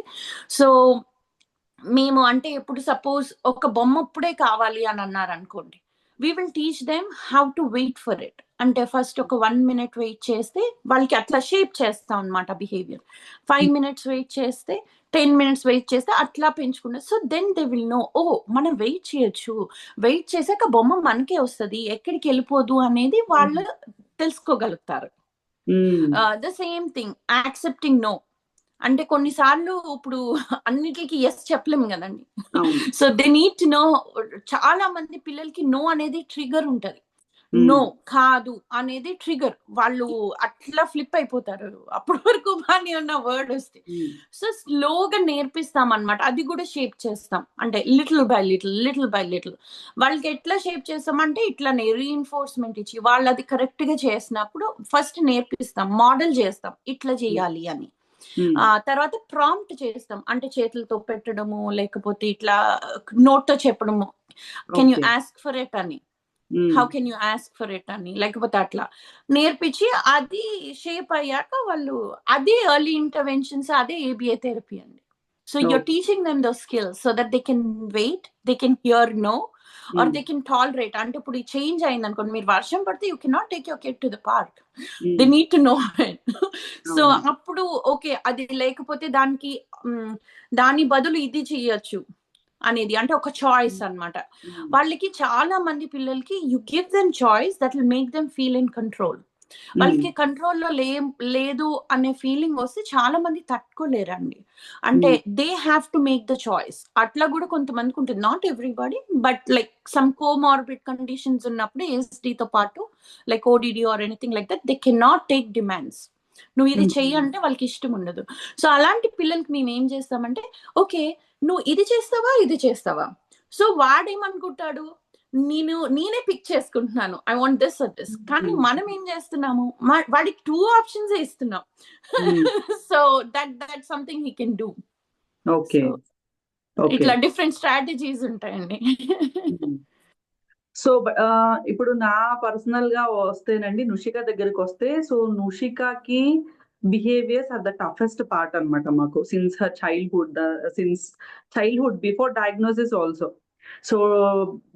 సో మేము అంటే ఇప్పుడు సపోజ్ ఒక బొమ్మ ఇప్పుడే కావాలి అని అన్నారు అనుకోండి, we will teach them how to wait for it. అంటే ఫస్ట్ ఒక 1 minute వెయిట్ చేస్తే వాళ్ళకి అట్లా షేప్ చేస్తాం అనమాట బిహేవియర్. 5 minutes వెయిట్ చేస్తే, 10 minutes వెయిట్ చేస్తే అట్లా పెంచుకుంటారు. So then they will know, ఓ మనం వెయిట్ చేయొచ్చు, వెయిట్ చేసాక బొమ్మ మనకే వస్తుంది, ఎక్కడికి వెళ్ళిపోదు అనేది వాళ్ళు తెలుసుకోగలుగుతారు. The same thing accepting no. అంటే కొన్నిసార్లు ఇప్పుడు అన్నిటికి ఎస్ చెప్పలేము కదండి. So they need to know. చాలా మంది పిల్లలకి నో అనేది ట్రిగర్ ఉంటది. నో కాదు అనేది ట్రిగర్, వాళ్ళు అట్లా ఫ్లిప్ అయిపోతారు అప్పటి వరకు బాగానే ఉన్న వర్డ్ వస్తే. సో స్లోగా నేర్పిస్తాం అనమాట, అది కూడా షేప్ చేస్తాం. అంటే little by little, little by little వాళ్ళకి ఎట్లా షేప్ చేస్తామంటే ఇట్లానే రీఇన్ఫోర్స్మెంట్ ఇచ్చి వాళ్ళు అది కరెక్ట్ గా చేసినప్పుడు ఫస్ట్ నేర్పిస్తాం, మోడల్ చేస్తాం ఇట్లా చేయాలి అని. తర్వాత ప్రాంప్ట్ చేస్తాం, అంటే చేతులతో పెట్టడము, లేకపోతే ఇట్లా నోట్తో చెప్పడము, can you ask for it అని, how can you ask for it అని, లేకపోతే అట్లా నేర్పించి అది షేప్ అయ్యాక వాళ్ళు అదే ఎర్లీ ఇంటర్వెన్షన్స్, అదే ఏబిఏ థెరపీ అండి. So you're teaching them those skills so that they can wait, they can hear no, or they can tolerate. అంటే ఇప్పుడు ఈ చేంజ్ అయింది అనుకోండి, మీరు వర్షం పడితే you can not take your kid to the park, they need to no it. So అప్పుడు okay, అది లేకపోతే దానికి దాని బదులు ఇది చేయొచ్చు అనేది, అంటే ఒక చాయిస్ అన్నమాట. వాళ్ళకి చాలా మంది పిల్లలకి you give them choice that will make them feel in control. వాళ్ళకి కంట్రోల్లో లేదు అనే ఫీలింగ్ వస్తే చాలా మంది తట్టుకోలేరండి. అంటే they have to make the choice. అట్లా కూడా కొంతమందికి ఉంటుంది, not everybody, but like some comorbid conditions ఉన్నప్పుడు ఏఎస్డితో పాటు like ODD or anything like that, they can not take demands. నువ్వు ఇది చెయ్యి అంటే వాళ్ళకి ఇష్టం ఉండదు. సో అలాంటి పిల్లలకి మేము ఏం చేస్తామంటే, ఓకే నువ్వు ఇది చేస్తావా, ఇది చేస్తావా. సో వాడేమనుకుంటాడు, నేనే పిక్ చేసుకుంటున్నాను, I want this or this. కానీ మనం ఏం చేస్తున్నాము, వాడికి 2 ఆప్షన్స్ ఇస్తున్నాం. So that something he can do. Okay, ఇట్లా డిఫరెంట్ స్ట్రాటజీస్ ఉంటాయండి. సో ఇప్పుడు నా పర్సనల్ గా వస్తేనండి, నుషిక దగ్గరికి వస్తే, సో నుషికాకి behaviours are the toughest part అనమాట మాకు, since her childhood before diagnosis also. So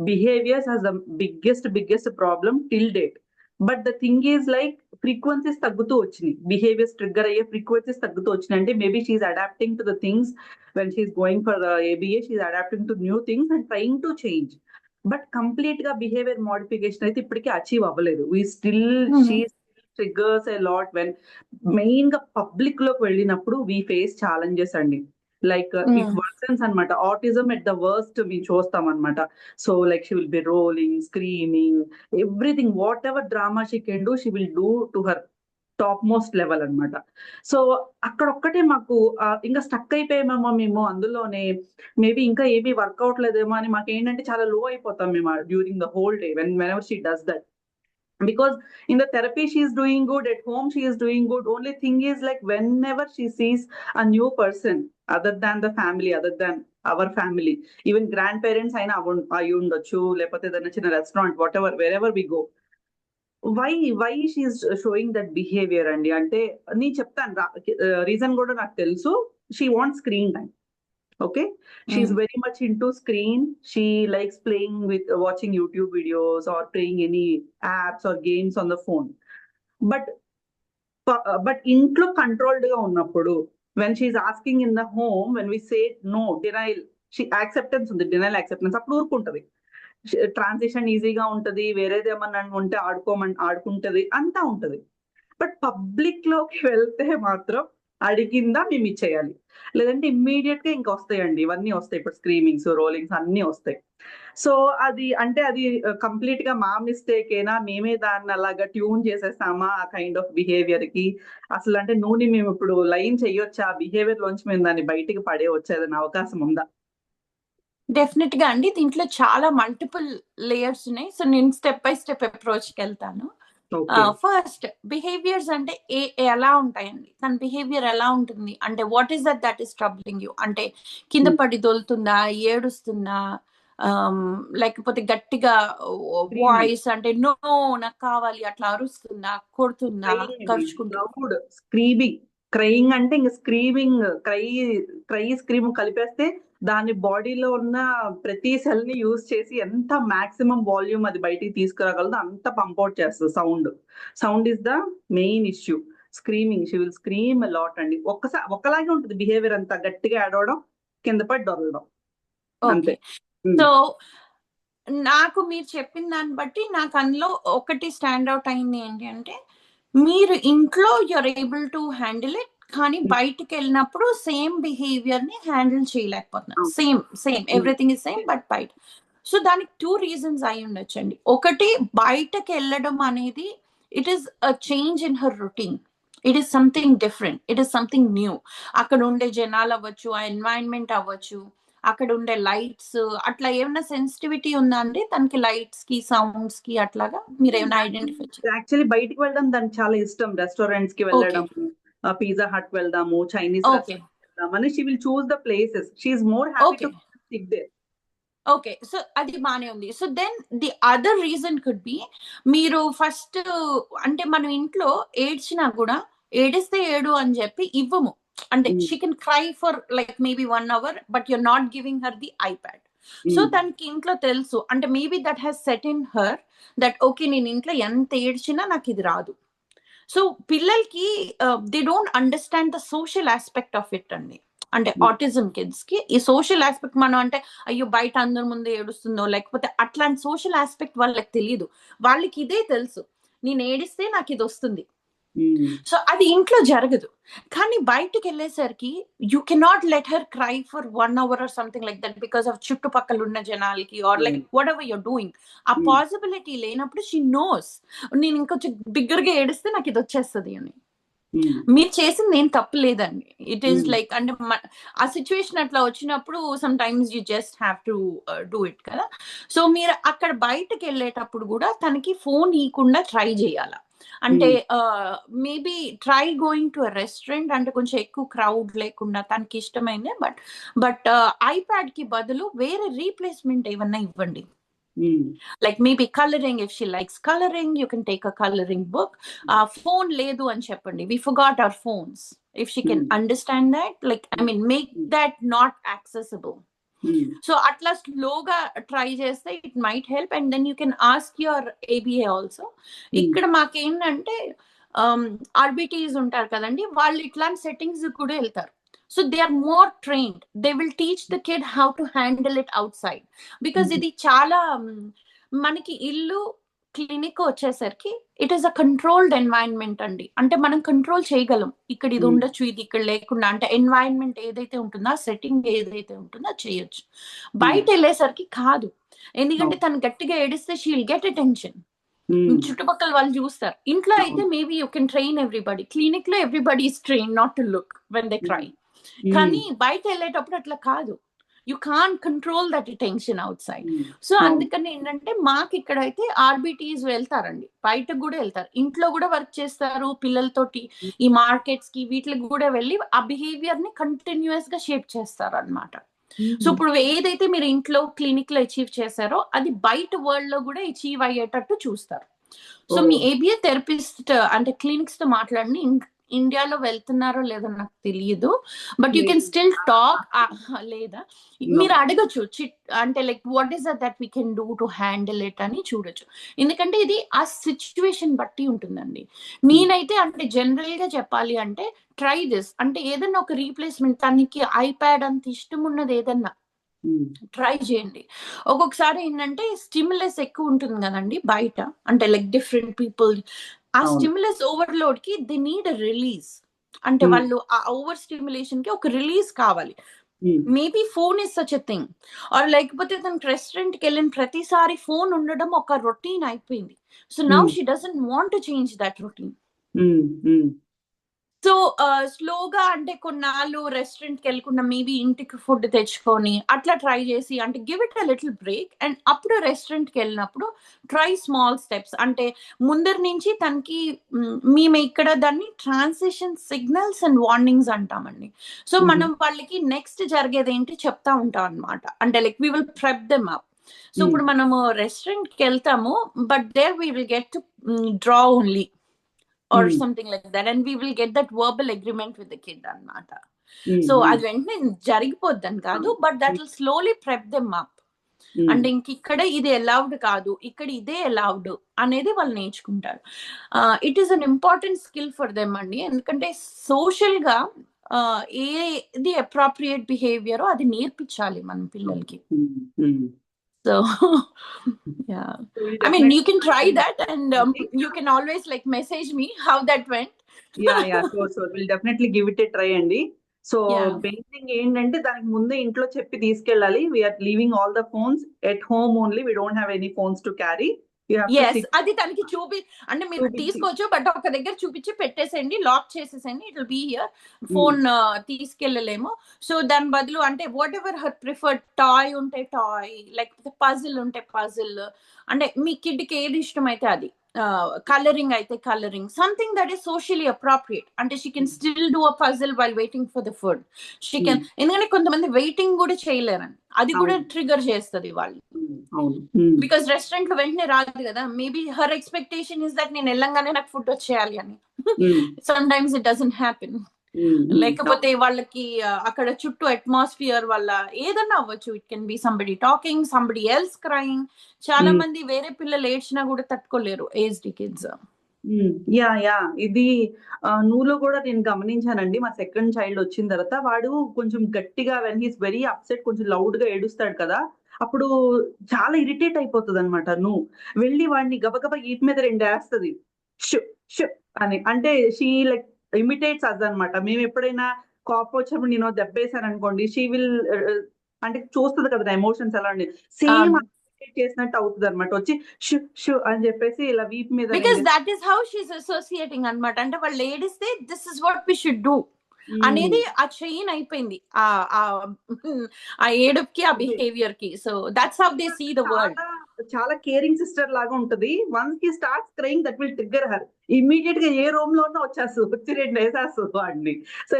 behaviours has the biggest problem till date. But the thing is like frequencies తగ్గుతూ వచ్చినాయి, బిహేవియర్స్ ట్రిగ్గర్ అయ్యే ఫ్రీక్వెన్సీస్ తగ్గుతూ వచ్చినాయి. అంటే maybe she's adapting to the things when she's going for ABA, she's adapting to new things and trying to change. But complete గా behaviour modification అయితే ఇప్పటికీ achieve అవ్వలేదు. We still she triggers a lot when main గా public లోకి వెళ్ళినప్పుడు we face challenges అండి. Like it worsens అనమాట, autism at the worst మేము చూస్తాం అనమాట. So like she will be rolling, screaming, everything, what ever drama she can do, she will do to her top most level అనమాట. So అక్కడ ఒక్కటే మాకు ఇంకా స్టక్ అయిపోయామేమో మేము అందులోనే, మేబీ ఇంకా ఏమీ వర్క్ అవట్లేదేమో అని మాకు ఏంటంటే చాలా లో అయిపోతాం మేము during the whole day when ever she does that. Because in the therapy she is doing good, at home she is doing good. Only thing is like whenever she sees a new person other than the family, other than our family, even grandparents aina ayi undochu, lepothe edaina chinna restaurant, whatever, wherever we go, why she is showing that behavior andi ante nee cheptanu reason kuda నాకు తెలుసు. She wants screen time. Okay, she's very much into screen. She likes playing with watching YouTube videos or playing any apps or games on the phone. But intlo controlled ga unnappudu, when she's asking in the home, when we say no, denial, she acceptance undi, denial acceptance appudu urkuntadi. Transition ఈజీగా ఉంటది, వేరేదేమన్నా ఉంటే ఆడుకుంటది, అంతా ఉంటది. But public లోకి వెళ్తే మాత్రం అడిగిందా మేము ఇచ్చేయాలి, లేదంటే ఇమ్మీడియట్ గా ఇంకా వస్తాయండి, ఇవన్నీ వస్తాయి. ఇప్పుడు స్క్రీమింగ్స్, రోలింగ్స్ అన్ని వస్తాయి. సో అది అంటే అది కంప్లీట్ గా మా మిస్టేక్ ఏనా, మేమే దాన్ని అలాగా ట్యూన్ చేసేస్తామా ఆ కైండ్ ఆఫ్ బిహేవియర్ కి? అసలు అంటే నూనె మేము ఇప్పుడు లైన్ చెయ్యొచ్చా ఆ బిహేవియర్ లోంచి, మేము దాన్ని బయటికి పడే వచ్చేదన్న అవకాశం ఉందా? డెఫినెట్ గా అండి, దీంట్లో చాలా మల్టిపుల్ లేయర్స్ ఉన్నాయి. సో నేను స్టెప్ బై స్టెప్ అప్రోచ్ కి వెళ్తాను. ఫస్ట్, బిహేవియర్స్ అంటే ఎలా ఉంటాయండి, తన బిహేవియర్ ఎలా ఉంటుంది అంటే, what is that is troubling you అంటే, కింద పడి దొలుతుందా, ఏడుస్తుందా, లేకపోతే గట్టిగా వాయిస్ అంటే నో నాకు కావాలి అట్లా అరుస్తుందా, కొడుతుందా, కరుచుకుంటుందా? స్క్రీమింగ్, క్రైయింగ్ అంటే ఇంకా స్క్రీమింగ్, స్క్రీమ్ కలిపేస్తే దాని బాడీలో ఉన్న ప్రతి సెల్ ని యూజ్ చేసి ఎంత మాక్సిమం వాల్యూమ్ అది బయటికి తీసుకురాగలదో అంత పంపౌట్ చేస్తుంది. Sound is the main issue. Screaming, she will scream lot అండి. ఒకలాగే ఉంటుంది బిహేవియర్, అంతా గట్టిగా ఏడవడం, కింద పడి దొరలడం, అంతే. సో నాకు మీరు చెప్పిన దాన్ని బట్టి నాకు అందులో ఒకటి స్టాండ్ అవుట్ అయింది ఏంటి అంటే, మీరు ఇంట్లో you're able to handle it, కానీ బయటికి వెళ్ళినప్పుడు సేమ్ బిహేవియర్ ని హ్యాండిల్ చేయలేకపోతున్నారు. Same everything is same, but బయట. సో దానికి 2 రీజన్స్ అయి ఉండొచ్చండి. ఒకటి, బయటకు వెళ్ళడం అనేది it is a change in her routine, it is something different, it is something new. అక్కడ ఉండే జనాలు అవ్వచ్చు, ఆ ఎన్వైరన్మెంట్ అవ్వచ్చు, అక్కడ ఉండే లైట్స్, అట్లా ఏమైనా సెన్సిటివిటీ ఉందా అండి తనకి, లైట్స్ కి, సౌండ్స్ కి, అట్లాగా మీరు ఏమైనా ఐడెంటిఫై చేయాలి? యాక్చువల్లీ బయటికి వెళ్ళడం దానికి చాలా ఇష్టం. రెస్టారెంట్స్ కి వెళ్ళడం, పిజ్జా హట్ వెళ్దాము, చైనీస్ వెళ్దామని she will choose the places. She is more happy to sit there. Okay, so అది బానే ఉంది. So then the other reason could be, మీరు ఫస్ట్ అంటే మనం ఇంట్లో ఏడ్చినా కూడా, ఏడిస్తే ఏడు అని చెప్పి ఇవ్వము అంటే, she can cry for like maybe 1 hour, but you're not giving her the iPad. So తనకి ఇంట్లో తెలుసు అంటే, maybe that has set in her that okay, నేను ఇంట్లో ఎంత ఏడ్చినా నాకు ఇది రాదు. సో పిల్లలకి they don't understand the social aspect of it అండి. అంటే ఆటిజం కిడ్స్ కి ఈ సోషల్ ఆస్పెక్ట్, మనం అంటే అయ్యో బయట అందరి ముందు ఏడుస్తుందో లేకపోతే అట్లాంటి సోషల్ ఆస్పెక్ట్ వాళ్ళకి తెలియదు. వాళ్ళకి ఇదే తెలుసు, నేను ఏడిస్తే నాకు ఇది వస్తుంది. సో అది ఇంట్లో జరగదు. కానీ బయటకు వెళ్ళేసరికి you cannot let her cry for 1 hour or something like that, because of చుట్టుపక్కల ఉన్న జనాలకి or like whatever you're doing. ఆ పాసిబిలిటీ లేనప్పుడు షీ నోస్, నేను ఇంకొంచెం బిగ్గరగా ఏడిస్తే నాకు ఇది వచ్చేస్తుంది అని. మీరు చేసింది ఏం తప్పు లేదండి. ఇట్ ఈస్ లైక్ అంటే ఆ సిచ్యువేషన్ అట్లా వచ్చినప్పుడు some times you just have to do it కదా. సో మీరు అక్కడ బయటకు వెళ్ళేటప్పుడు కూడా తనకి ఫోన్ ఇవ్వకుండా ట్రై చేయాల. అంటే maybe try going to restaurant, అంటే కొంచెం ఎక్కువ క్రౌడ్ లేకుండా తనకి ఇష్టమైందే, బట్ ఐప్యాడ్ కి బదులు వేరే రీప్లేస్మెంట్ ఏమన్నా ఇవ్వండి. Like maybe coloring, if she likes coloring, you can take a coloring book. Phone ledu అని చెప్పండి, we forgot our phones. If she can understand that, like I mean, make that not accessible. So అట్లా స్లోగా try చేస్తే it might help. And then you can ask your ABA also. ఇక్కడ మాకేంటంటే ఆర్బిటీస్ ఉంటారు కదండి, వాళ్ళు ఇట్లాంటి సెట్టింగ్స్ కూడా వెళ్తారు. So they are more trained, they will teach the kid how to handle it outside. Because ఇది చాలా మనకి ఇల్లు క్లినిక్ వచ్చేసరికి it is a controlled environment అండి. అంటే మనం కంట్రోల్ చేయగలం, ఇక్కడ ఇది ఉండొచ్చు, ఇది ఇక్కడ లేకుండా. అంటే ఎన్వైరన్మెంట్ ఏదైతే ఉంటుందో, ఆ సెట్టింగ్ ఏదైతే ఉంటుందో అది చేయొచ్చు. బయట వెళ్ళేసరికి కాదు, ఎందుకంటే తను గట్టిగా ఏడిస్తే షీ విల్ గెట్ అటెన్షన్, చుట్టుపక్కల వాళ్ళు చూస్తారు. ఇంట్లో అయితే maybe you can train everybody, clinic లో everybody is train not to look when they cry. కానీ బయట వెళ్ళేటప్పుడు అట్లా కాదు, you can control that tension outside. So అందుకని ఏంటంటే మాకు ఇక్కడైతే ఆర్బిటీస్ వెళ్తారండి, బయటకు కూడా వెళ్తారు, ఇంట్లో కూడా వర్క్ చేస్తారు పిల్లలతోటి, ఈ మార్కెట్స్ కి వీటికి కూడా వెళ్ళి ఆ బిహేవియర్ ని కంటిన్యూస్ గా షేప్ చేస్తారు అనమాట. సో ఇప్పుడు ఏదైతే మీరు ఇంట్లో క్లినిక్ లో అచీవ్ చేశారో అది బయట వరల్డ్ లో కూడా అచీవ్ అయ్యేటట్టు చూస్తారు. సో మీ ఏబిఏ థెరపిస్ట్ అంటే క్లినిక్స్ తో మాట్లాడి ఇండియాలో వెళ్తున్నారో లేదో నాకు తెలియదు, but you can still talk. లేదా మీరు అడగచ్చు, అంటే like what is that we can do to handle it అని చూడొచ్చు. ఎందుకంటే ఇది ఆ సిచ్యువేషన్ బట్టి ఉంటుందండి. నేనైతే అంటే జనరల్ గా చెప్పాలి అంటే ట్రై దిస్, అంటే ఏదన్నా ఒక రీప్లేస్మెంట్, తనకి ఐప్యాడ్ అంత ఇష్టం ఉన్నది ఏదన్నా ట్రై చేయండి. ఒక్కొక్కసారి ఏంటంటే స్టిమ్యులస్ ఎక్కువ ఉంటుంది కదండి బయట, అంటే లైక్ డిఫరెంట్ పీపుల్, ఆ స్టిమ్యులస్ ఓవర్లోడ్ కి దే నీడ్ రిలీజ్. అంటే వాళ్ళు ఆ ఓవర్ స్టిమ్యులేషన్ కి ఒక రిలీజ్ కావాలి. Maybe phone is such a thing. Or లేకపోతే తనకి రెస్టారెంట్ కి వెళ్ళిన ప్రతిసారి ఫోన్ ఉండడం ఒక రొటీన్ అయిపోయింది. So now she doesn't want to change that routine. So స్లోగా అంటే కొన్నాళ్ళు రెస్టారెంట్ కి వెళ్ళకుండా మేబీ ఇంటికి ఫుడ్ తెచ్చుకొని అట్లా ట్రై చేసి, అంటే give it a little break. And అప్పుడు రెస్టారెంట్ కి వెళ్ళినప్పుడు ట్రై స్మాల్ స్టెప్స్. అంటే ముందర నుంచి తనకి మేము ఇక్కడ దాన్ని ట్రాన్సిషన్ సిగ్నల్స్ అండ్ వార్నింగ్స్ అంటామండి. సో మనం వాళ్ళకి నెక్స్ట్ జరిగేది ఏంటి చెప్తా ఉంటాం అనమాట. అంటే like we will prep them up. So ఇప్పుడు మనము రెస్టారెంట్ కి వెళ్తాము, but there we will get to draw only or something like that, and we will get that verbal agreement with the kid annamata. So అది వెంటనే జరిగిపోద్దని కాదు, but that will slowly prep them up. అంటే ఇంక ఇక్కడ ఇది allowed కాదు, ఇక్కడ ఇదే అలౌడ్ అనేది వాళ్ళు నేర్చుకుంటారు. It is an important skill for them అండి. ఎందుకంటే సోషల్ గా ఏది అప్రోప్రియేట్ బిహేవియర్ అది నేర్పించాలి మన పిల్లలకి. So yeah, I mean you can try that, and you can always like message me how that went. Yeah, sure, we'll definitely give it a try అండి. So main thing ఏంటంటే దానికి ముందే ఇంట్లో చెప్పి తీసుకెళ్ళాలి, we're leaving all the phones at home only, we don't have any phones to carry. అది తనకి అంటే మీరు తీసుకోవచ్చు, బట్ ఒక దగ్గర చూపించి పెట్టేసేయండి, లాక్ చేసేసేయండి, it will be here. Phone తీసుకెళ్ళలేము. సో దాని బదులు అంటే whatever her preferred, toy ఉంటే టాయ్, లేకపోతే పజిల్ ఉంటే పజిల్, అంటే మీ కిడ్కి ఏది ఇష్టం అయితే అది, కలరింగ్ అయితే colouring, something that is socially appropriate. అంటే she can still do a puzzle while waiting for the food. She can, ఎందుకంటే కొంతమంది వెయిటింగ్ కూడా చేయలేరని, అది కూడా ట్రిగర్ చేస్తుంది వాళ్ళు. బికాస్ రెస్టారెంట్ లో వెంటనే రాదు కదా, maybe her expectation is that నేను వెళ్ళంగానే నాకు ఫుడ్ వచ్చేయాలి అని. Some times it doesn't happen. లేకపోతే వాళ్ళకి అక్కడ చుట్టూ అట్మాస్ఫియర్ వల్ల ఏదన్నా అవ్వచ్చు. It can be somebody talking, somebody else crying. చాలా మంది వేరే పిల్లలు ఏడ్చినా కూడా తట్టుకోలేరు ఏజ్డ్ కిడ్స్. ఇది నువ్వులో కూడా నేను గమనించానండి. మా సెకండ్ చైల్డ్ వచ్చిన తర్వాత వాడు కొంచెం గట్టిగా, వెన్ హీస్ వెరీ అప్సెట్, కొంచెం లౌడ్ గా ఏడుస్తాడు కదా, అప్పుడు చాలా ఇరిటేట్ అయిపోతుంది అనమాట. నువ్వు వెళ్ళి వాడిని గబగబా ఈట్ మీద 2 వేస్తుంది షు షు అని. అంటే షీ లైక్ ఇమిటేట్స్ అస్ అనమాట. మేము ఎప్పుడైనా కోపం వచ్చినప్పుడు నేను దెబ్బేశాను అనుకోండి, షీ విల్ అంటే చూస్తుంది కదా ఎమోషన్స్ ఎలా ఉండి, సేమ్ చేసినట్టు అవుతుంది అనమాట. వచ్చి షు షు అని చెప్పేసి ఇలా వీప్ మీద, because that is how she's associating అనమాట. అంటే వాళ్ళు ఏడిస్తే this is what we should do అనేది ఆ చైన్ అయిపోయింది, ఆ ఏడుపుకి, ఆ బిహేవియర్ కి. So that's how they see the world. చాలా కేరింగ్ సిస్టర్ లాగా ఉంటది. Once he starts crying that will trigger her. Immediate గా ఏ రూమ్ లో ఉన్నా వచ్చేస్తుంది, వచ్చి 2 వేసేస్తుంది వాడిని. సో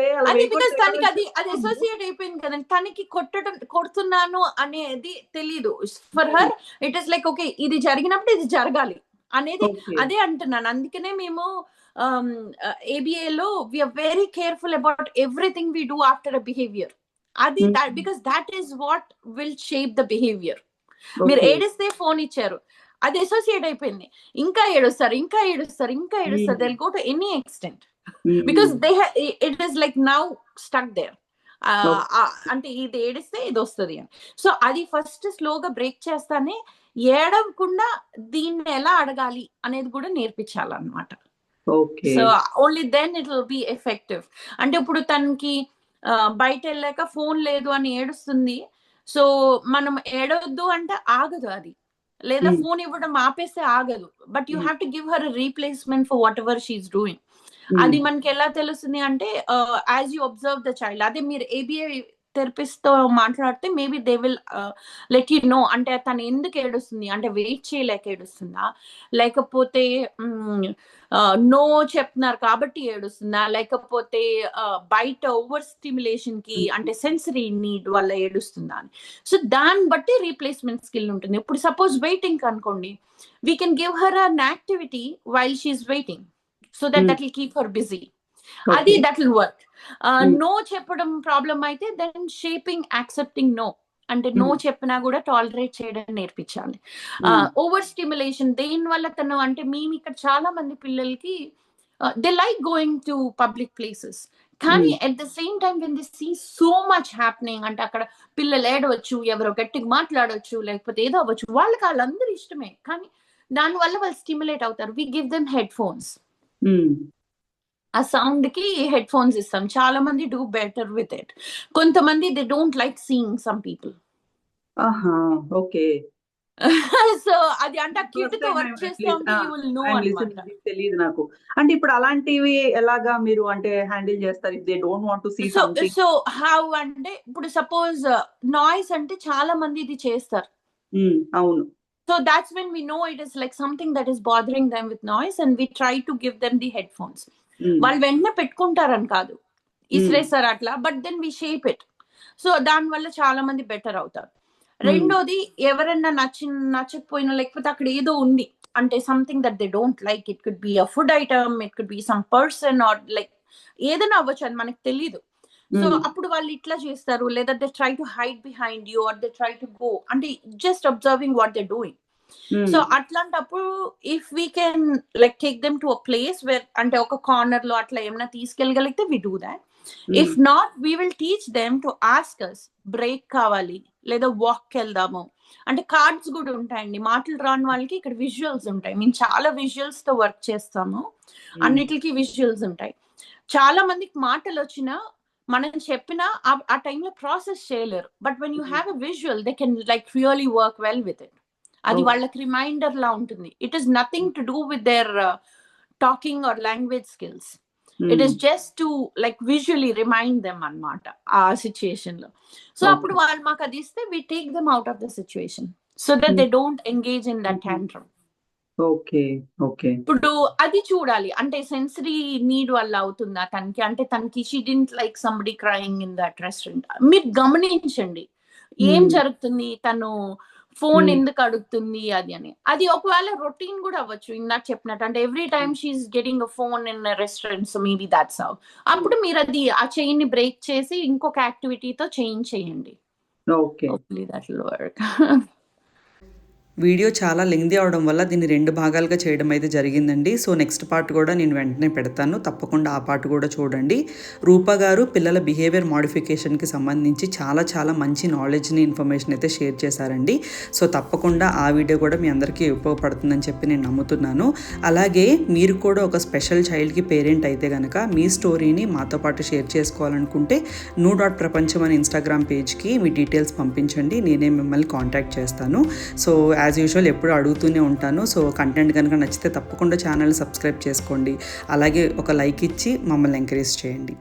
తనకి అది అసోసియేట్ అయిపోయింది కదండి. తనకి కొడుతున్నాను అనేది తెలీదు. For her it is like okay, ఇది జరిగినప్పుడు ఇది జరగాలి అనేది. అదే అంటున్నాను. అందుకనే మేము ABA లో we're very careful about everything we do after a behaviour. అది because that is what will shape the behaviour. మీరు ఓకే. ఏడిస్తే ఫోన్ ఇచ్చారు, అది అసోసియేట్ అయిపోయింది, ఇంకా ఏడుస్తారు, ఇంకా ఏడుస్తారు, ఇంకా ఏడుస్తారు, they go to any extent because they it is like now stuck there. అంటే ఇది ఏడిస్తే ఇది వస్తుంది అని. సో అది ఫస్ట్ స్లోగా బ్రేక్ చేస్తానే ఏడవకుండా దీన్ని ఎలా అడగాలి అనేది కూడా నేర్పించాలన్నమాట. Okay. So only then it will be effective. అంటే ఇప్పుడు తనకి బయట వెళ్ళాక ఫోన్ లేదు అని ఏడుస్తుంది, సో మనం ఏడవద్దు అంటే ఆగదు అది, లేదా ఫోన్ ఇవ్వడం ఆపేస్తే ఆగదు, but you have to give her replacement for what ever she's doing. అది మనకి ఎలా తెలుస్తుంది అంటే as you observe the child. అదే మీరు ఏబిఐ థెరపిస్ట్ తో మాట్లాడితే maybe they will let you know, అంటే తను ఎందుకు ఏడుస్తుంది, అంటే వెయిట్ చేయలేక ఏడుస్తుందా, లేకపోతే నో చెప్తున్నారు కాబట్టి ఏడుస్తుందా, లేకపోతే బయట ఓవర్ స్టిమ్యులేషన్ కి అంటే సెన్సరీ నీడ్ వల్ల ఏడుస్తుందా అని. సో దాన్ని బట్టి రీప్లేస్మెంట్ స్కిల్ ఉంటుంది. ఇప్పుడు సపోజ్ వెయిటింగ్ అనుకోండి, we can give her an activity while she's waiting, so that will keep her busy. అది దట్ విల్ వర్క్. నో చెప్పడం ప్రాబ్లం అయితే దెన్ షేపింగ్ యాక్సెప్టింగ్ నో, అంటే నో చెప్పినా కూడా టాలరేట్ చేయడం నేర్పించాలి. ఓవర్ స్టిమ్యులేషన్ దేని వల్ల తను, అంటే మేము ఇక్కడ చాలా మంది పిల్లలకి they like going to public places, కానీ at the same time when they see so much happening, అంటే అక్కడ పిల్లలు ఏడవచ్చు, ఎవరో గట్టిగా మాట్లాడవచ్చు, లేకపోతే ఏదో అవ్వచ్చు, వాళ్ళందరూ ఇష్టమే, కానీ దానివల్ల వాళ్ళు స్టిమ్యులేట్ అవుతారు. We give them headphones, ఆ సౌండ్ కి హెడ్ ఫోన్స్ ఇస్తాం. చాలా మంది డూ బెటర్ విత్ ఇట్. కొంతమంది they don't like seeing some people. Okay. So అది అంటే క్యూట్ గా వర్క్ చేస్తూ ఉంటే యూ విల్ నో అన్నమాట. తెలియదు నాకు. అంటే ఇప్పుడు అలాంటివి ఎలాగా మీరు అంటే హ్యాండిల్ చేస్తారు if they don't want to see something? So how అంటే ఇప్పుడు సపోజ్ నాయిస్ అంటే చాలా మంది ఇది చేస్తారు. అవును. So that's when we know it is like something that is bothering them with noise, and we try to give them the headphones. వాళ్ళు వెంటనే పెట్టుకుంటారని కాదు, ఇసిరేస్తారు అట్లా, but then we shape it. So దాని వల్ల చాలా మంది బెటర్ అవుతారు. రెండోది, ఎవరన్నా నచ్చకపోయినా, లేకపోతే అక్కడ ఏదో ఉంది అంటే something that they don't like, it could be a food item, it could be some person, or like ఏదైనా అవ్వచ్చు, అది మనకు తెలీదు. సో అప్పుడు వాళ్ళు ఇట్లా చేస్తారు, లేదా they try to hide behind you, or they try to go, అంటే just observing what they doing. So అట్లాంటప్పుడు if we can like take them to a place where, అంటే ఒక కార్నర్ లో అట్లా ఏమైనా తీసుకెళ్ళగలిగితే we do that. If not, we will teach them to ask us, break కావాలి లేదా వాక్ వెళ్దాము. అంటే కార్డ్స్ కూడా ఉంటాయండి, మాటలు రాని వాళ్ళకి ఇక్కడ విజువల్స్ ఉంటాయి. మేము చాలా విజువల్స్ తో వర్క్ చేస్తాము, అన్నిటికీ విజువల్స్ ఉంటాయి. చాలా మందికి మాటలు వచ్చినా మనం చెప్పినా ఆ టైంలో ప్రాసెస్ చేయలేరు, but when you have a visual they can like really work well with it. అది వాళ్ళకి రిమైండర్ లా ఉంటుంది. It is nothing to do with their talking or language skills. It is just to like visually remind them అన్నమాట ఆ situation లో. So అప్పుడు వాళ్ళు మాకు అది ఇస్తే we take them out of the situation so that they don't engage in that tantrum. Okay. Okay. ఇప్పుడు అది చూడాలి, అంటే సెన్సరీ నీడ్ వల్ల అవుతుందా తనకి, అంటే తనకి she didn't like somebody crying in that restaurant. మీరు గమనించండి ఏం జరుగుతుంది, తను ఫోన్ ఎందుకు అడుగుతుంది అది అని. అది ఒకవేళ రొటీన్ కూడా అవ్వచ్చు, ఇందాక చెప్పినట్టు, అంటే every time she's getting a phone in restaurant, so maybe that's how. అప్పుడు మీరు అది ఆ చైన్ ని బ్రేక్ చేసి ఇంకొక యాక్టివిటీతో చేంజ్ చేయండి. Okay. Hopefully that will work. Video చాలా లెంగ్తీ అవడం వల్ల దీన్ని 2 భాగాలుగా చేయడం అయితే జరిగిందండి. సో నెక్స్ట్ పార్ట్ కూడా నేను వెంటనే పెడతాను, తప్పకుండా ఆ పార్ట్ కూడా చూడండి. రూప గారు పిల్లల బిహేవియర్ మోడిఫికేషన్కి సంబంధించి చాలా మంచి నాలెడ్జ్ని, ఇన్ఫర్మేషన్ అయితే షేర్ చేశారండి. సో తప్పకుండా ఆ వీడియో కూడా మీ అందరికీ ఉపయోగపడుతుందని చెప్పి నేను నమ్ముతున్నాను. అలాగే మీరు కూడా ఒక స్పెషల్ చైల్డ్కి పేరెంట్ అయితే కనుక మీ స్టోరీని మాతో పాటు షేర్ చేసుకోవాలనుకుంటే nu.ప్రపంచం అనే ఇన్స్టాగ్రామ్ పేజ్కి మీ డీటెయిల్స్ పంపించండి, నేనే మిమ్మల్ని కాంటాక్ట్ చేస్తాను. సో యాజ్ యూజువల్ ఎప్పుడు అడుగుతూనే ఉంటాను. సో కంటెంట్ కనుక నచ్చితే తప్పకుండా ఛానల్ సబ్స్క్రైబ్ చేసుకోండి, అలాగే ఒక లైక్ ఇచ్చి మమ్మల్ని ఎంకరేజ్ చేయండి.